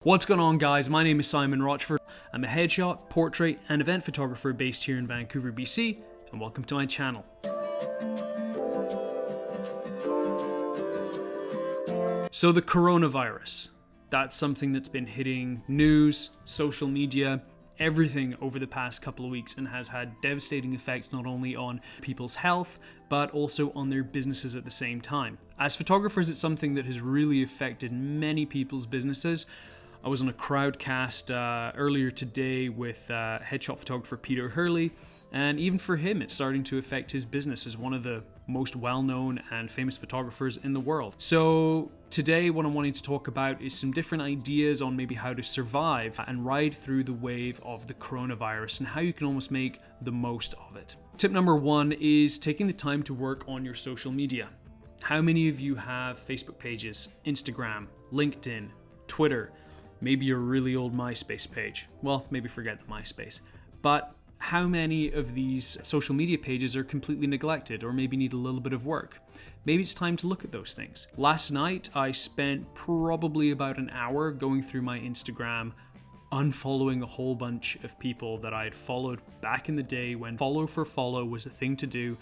What's going on, guys? My name is Simon Rochford. I'm a headshot, portrait, and event photographer based here in Vancouver, BC, and welcome to my channel. So the coronavirus, that's something that's been hitting news, social media, everything over the past couple of weeks and has had devastating effects not only on people's health, but also on their businesses at the same time. As photographers, it's something that has really affected many people's businesses. I was on a crowdcast earlier today with headshot photographer Peter Hurley, and even for him, it's starting to affect his business as one of the most well-known and famous photographers in the world. So today, what I'm wanting to talk about is some different ideas on maybe how to survive and ride through the wave of the coronavirus and how you can almost make the most of it. Tip number one is taking the time to work on your social media. How many of you have Facebook pages, Instagram, LinkedIn, Twitter? Maybe your really old MySpace page. Well, maybe forget the MySpace. But how many of these social media pages are completely neglected or maybe need a little bit of work? Maybe it's time to look at those things. Last night, I spent probably about an hour going through my Instagram, unfollowing a whole bunch of people that I had followed back in the day when follow for follow was a thing to do.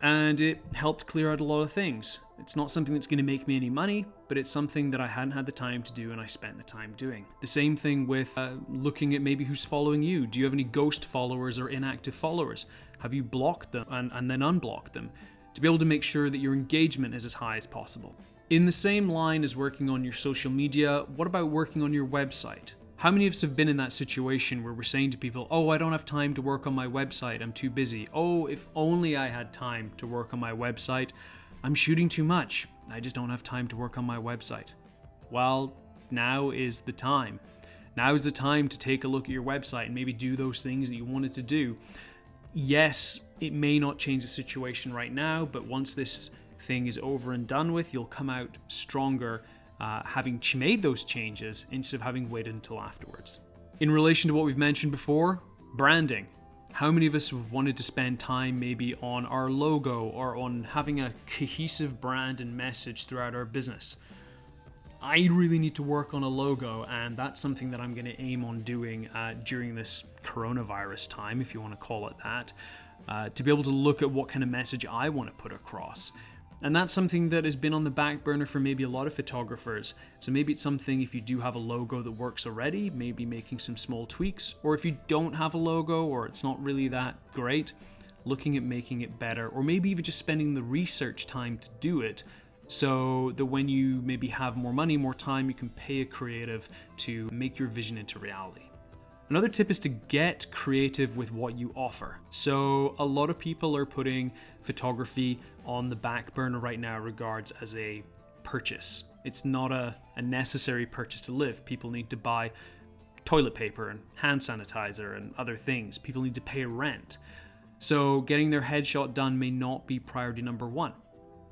And it helped clear out a lot of things. It's not something that's going to make me any money, but it's something that I hadn't had the time to do and I spent the time doing. The same thing with looking at maybe who's following you. Do you have any ghost followers or inactive followers? Have you blocked them and then unblocked them? To be able to make sure that your engagement is as high as possible. In the same line as working on your social media, what about working on your website? How many of us have been in that situation where we're saying to people, oh, I don't have time to work on my website, I'm too busy. Oh, if only I had time to work on my website. I'm shooting too much. I just don't have time to work on my website. Well, now is the time. Now is the time to take a look at your website and maybe do those things that you wanted to do. Yes, it may not change the situation right now, but once this thing is over and done with, you'll come out stronger having made those changes instead of having waited until afterwards. In relation to what we've mentioned before, branding. How many of us have wanted to spend time maybe on our logo or on having a cohesive brand and message throughout our business? I really need to work on a logo, and that's something that I'm going to aim on doing during this coronavirus time, if you want to call it that, to be able to look at what kind of message I want to put across. And that's something that has been on the back burner for maybe a lot of photographers. So maybe it's something, if you do have a logo that works already, maybe making some small tweaks. Or if you don't have a logo or it's not really that great, looking at making it better. Or maybe even just spending the research time to do it so that when you maybe have more money, more time, you can pay a creative to make your vision into reality. Another tip is to get creative with what you offer. So a lot of people are putting photography on the back burner right now regards as a purchase. It's not a necessary purchase to live. People need to buy toilet paper and hand sanitizer and other things. People need to pay rent. So getting their headshot done may not be priority number one.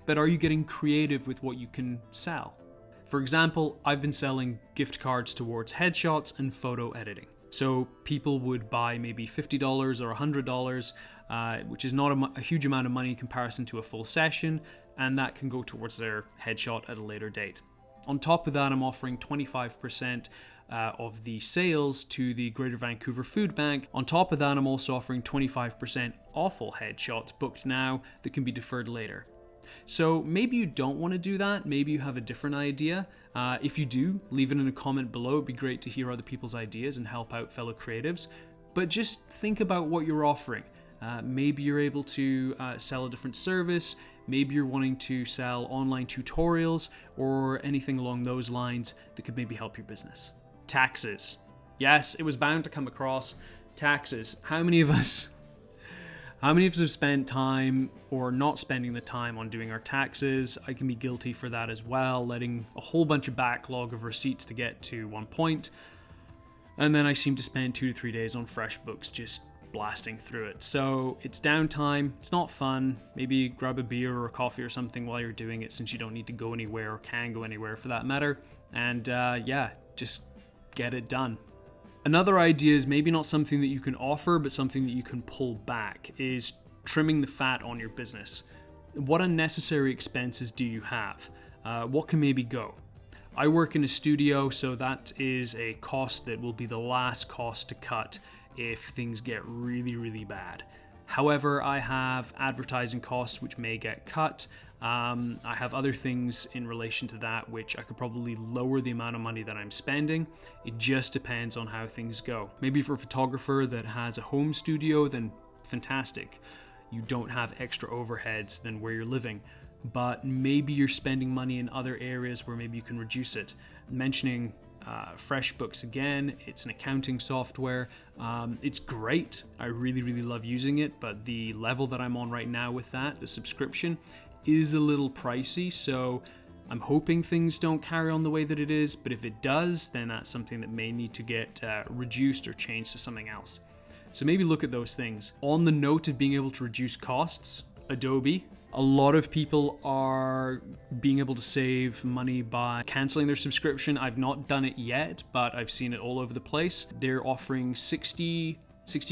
But are you getting creative with what you can sell? For example, I've been selling gift cards towards headshots and photo editing. So people would buy maybe $50 or $100, which is not a huge amount of money in comparison to a full session, and that can go towards their headshot at a later date. On top of that, I'm offering 25% of the sales to the Greater Vancouver Food Bank. On top of that, I'm also offering 25% off all headshots booked now that can be deferred later. So maybe you don't want to do that. Maybe you have a different idea. If you do, leave it in a comment below. It'd be great to hear other people's ideas and help out fellow creatives. But just think about what you're offering. Maybe you're able to sell a different service. Maybe you're wanting to sell online tutorials or anything along those lines that could maybe help your business. Taxes. Yes, it was bound to come across. Taxes. How many of us have spent time or not spending the time on doing our taxes? I can be guilty for that as well, letting a whole bunch of backlog of receipts to get to one point. And then I seem to spend 2 to 3 days on FreshBooks just blasting through it. So it's downtime, it's not fun. Maybe grab a beer or a coffee or something while you're doing it, since you don't need to go anywhere or can go anywhere for that matter. And just get it done. Another idea is maybe not something that you can offer, but something that you can pull back, is trimming the fat on your business. What unnecessary expenses do you have? What can maybe go? I work in a studio, so that is a cost that will be the last cost to cut if things get really, really bad. However, I have advertising costs which may get cut. I have other things in relation to that which I could probably lower the amount of money that I'm spending. It just depends on how things go. Maybe for a photographer that has a home studio, then fantastic. You don't have extra overheads than where you're living. But maybe you're spending money in other areas where maybe you can reduce it. Mentioning FreshBooks again, it's an accounting software. It's great. I really, really love using it, but the level that I'm on right now with that, the subscription, is a little pricey. So I'm hoping things don't carry on the way that it is, but if it does, then that's something that may need to get reduced or changed to something else. So maybe look at those things. On the note of being able to reduce costs, Adobe. A lot of people are being able to save money by canceling their subscription. I've not done it yet, but I've seen it all over the place. They're offering 60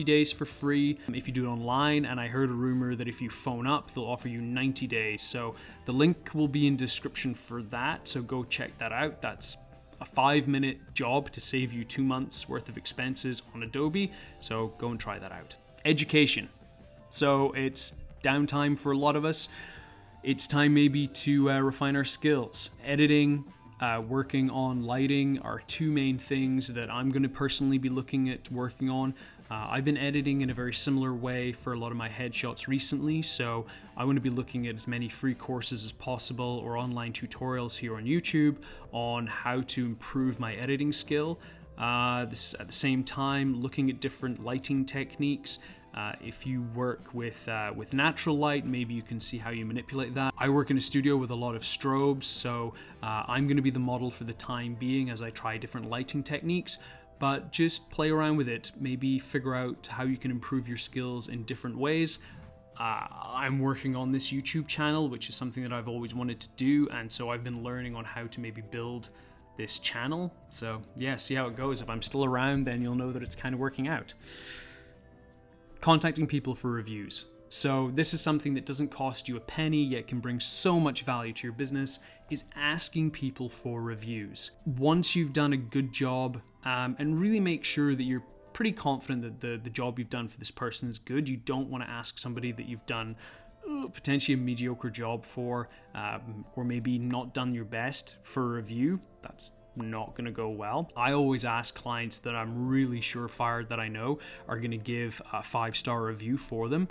days for free if you do it online, and I heard a rumor that if you phone up, they'll offer you 90 days. So the link will be in description for that, so go check that out. That's a 5-minute job to save you 2 months worth of expenses on Adobe, so go and try that out. Education. So it's downtime for a lot of us. It's time maybe to refine our skills. Editing, working on lighting are two main things that I'm going to personally be looking at working on. I've been editing in a very similar way for a lot of my headshots recently, so I want to be looking at as many free courses as possible or online tutorials here on YouTube on how to improve my editing skill. At the same time, looking at different lighting techniques. If you work with natural light, maybe you can see how you manipulate that. I work in a studio with a lot of strobes, so I'm going to be the model for the time being as I try different lighting techniques, but just play around with it. Maybe figure out how you can improve your skills in different ways. I'm working on this YouTube channel, which is something that I've always wanted to do, and so I've been learning on how to maybe build this channel. So yeah, see how it goes. If I'm still around, then you'll know that it's kind of working out. Contacting people for reviews. So this is something that doesn't cost you a penny, yet can bring so much value to your business, is asking people for reviews. Once you've done a good job, and really make sure that you're pretty confident that the job you've done for this person is good. You don't want to ask somebody that you've done potentially a mediocre job for, or maybe not done your best for a review. That's not going to go well. I always ask clients that I'm really surefire that I know are going to give a 5-star review for them,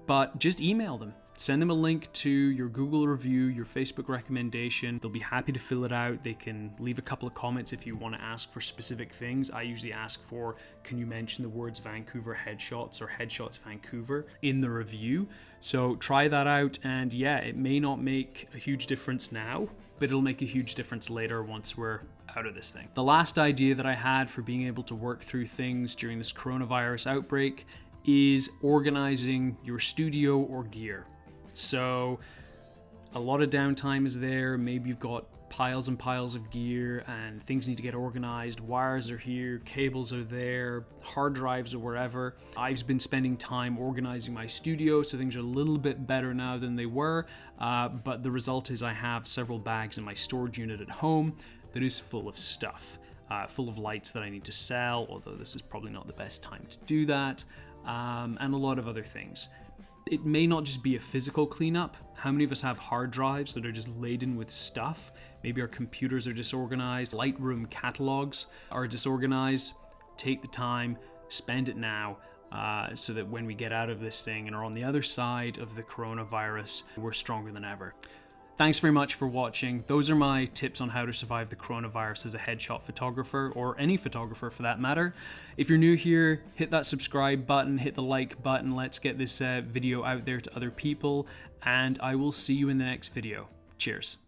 but just email them. Send them a link to your Google review, your Facebook recommendation. They'll be happy to fill it out. They can leave a couple of comments if you want to ask for specific things. I usually ask for, can you mention the words Vancouver Headshots or Headshots Vancouver in the review? So try that out, and yeah, it may not make a huge difference now, but it'll make a huge difference later once we're out of this thing. The last idea that I had for being able to work through things during this coronavirus outbreak is organizing your studio or gear. So a lot of downtime is there. Maybe you've got piles and piles of gear and things need to get organized. Wires are here, cables are there, hard drives or wherever. I've been spending time organizing my studio, so things are a little bit better now than they were. But the result is I have several bags in my storage unit at home that is full of stuff, full of lights that I need to sell, although this is probably not the best time to do that, and a lot of other things. It may not just be a physical cleanup. How many of us have hard drives that are just laden with stuff? Maybe our computers are disorganized, Lightroom catalogs are disorganized. Take the time, spend it now, so that when we get out of this thing and are on the other side of the coronavirus, we're stronger than ever. Thanks very much for watching. Those are my tips on how to survive the coronavirus as a headshot photographer, or any photographer for that matter. If you're new here, hit that subscribe button, hit the like button. Let's get this video out there to other people, and I will see you in the next video. Cheers.